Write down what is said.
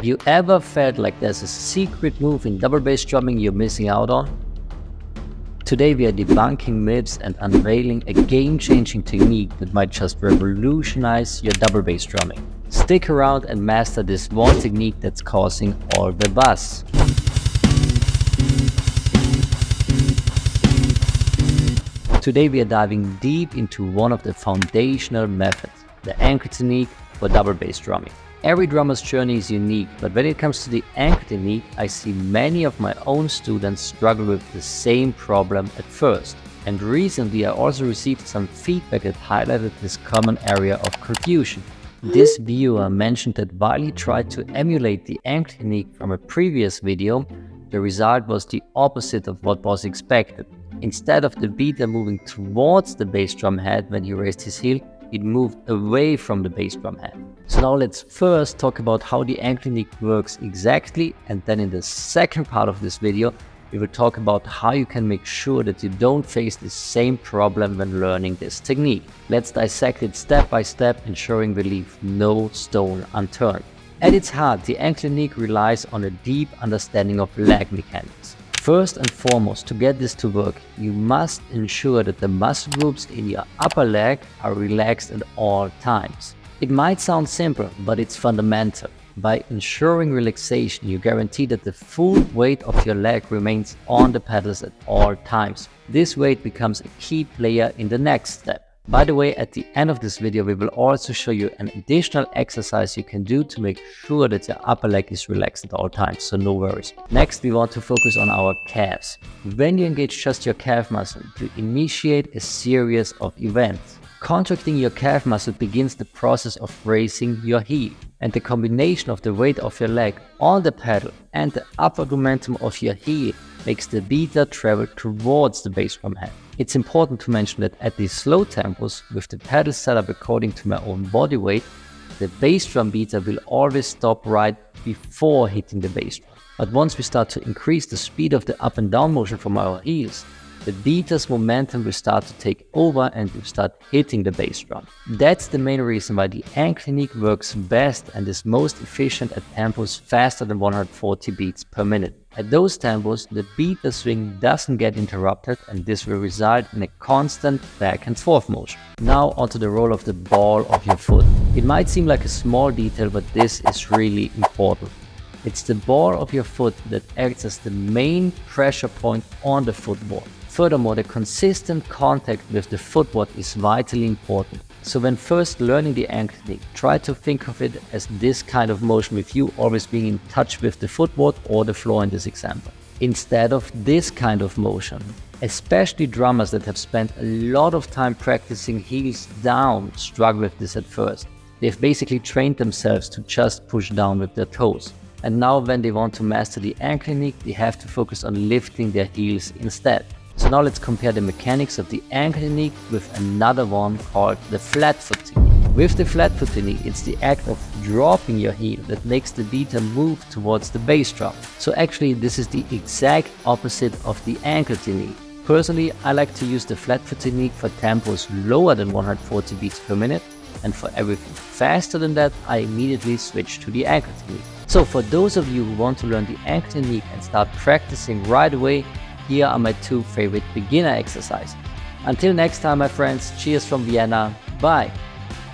Have you ever felt like there's a secret move in double bass drumming you're missing out on? Today we are debunking myths and unveiling a game-changing technique that might just revolutionize your double bass drumming. Stick around and master this one technique that's causing all the buzz. Today we are diving deep into one of the foundational methods, the anchor technique for double bass drumming. Every drummer's journey is unique, but when it comes to the anchor technique, I see many of my own students struggle with the same problem at first. And recently I also received some feedback that highlighted this common area of confusion. This viewer mentioned that while he tried to emulate the anchor technique from a previous video, the result was the opposite of what was expected. Instead of the beater moving towards the bass drum head when he raised his heel, it moved away from the bass drum head. So now let's first talk about how the anchor technique works exactly, and then in the second part of this video we will talk about how you can make sure that you don't face the same problem when learning this technique. Let's dissect it step by step, ensuring we leave no stone unturned. At its heart, the anchor technique relies on a deep understanding of leg mechanics. First and foremost, to get this to work, you must ensure that the muscle groups in your upper leg are relaxed at all times. It might sound simple, but it's fundamental. By ensuring relaxation, you guarantee that the full weight of your leg remains on the pedals at all times. This weight becomes a key player in the next step. By the way, at the end of this video, we will also show you an additional exercise you can do to make sure that your upper leg is relaxed at all times, so no worries. Next, we want to focus on our calves. When you engage just your calf muscle, you initiate a series of events. Contracting your calf muscle begins the process of raising your heel, and the combination of the weight of your leg on the pedal and the upward momentum of your heel makes the beater travel towards the bass drum head. It's important to mention that at these slow tempos, with the pedal set up according to my own body weight, the bass drum beater will always stop right before hitting the bass drum. But once we start to increase the speed of the up and down motion from our heels, the beater's momentum will start to take over and will start hitting the bass drum. That's the main reason why the anchor technique works best and is most efficient at tempos faster than 140 beats per minute. At those tempos, the beater swing doesn't get interrupted, and this will result in a constant back and forth motion. Now onto the role of the ball of your foot. It might seem like a small detail, but this is really important. It's the ball of your foot that acts as the main pressure point on the footboard. Furthermore, the consistent contact with the footboard is vitally important. So when first learning the anchor technique, try to think of it as this kind of motion, with you always being in touch with the footboard or the floor in this example, instead of this kind of motion. Especially drummers that have spent a lot of time practicing heels down struggle with this at first. They've basically trained themselves to just push down with their toes. And now when they want to master the anchor technique, they have to focus on lifting their heels instead. So now let's compare the mechanics of the anchor technique with another one called the flat foot technique. With the flat foot technique, it's the act of dropping your heel that makes the beater move towards the bass drum. So actually this is the exact opposite of the anchor technique. Personally, I like to use the flat foot technique for tempos lower than 140 beats per minute, and for everything faster than that, I immediately switch to the anchor technique. So for those of you who want to learn the anchor technique and start practicing right away, here are my two favorite beginner exercises. Until next time, my friends, cheers from Vienna, bye!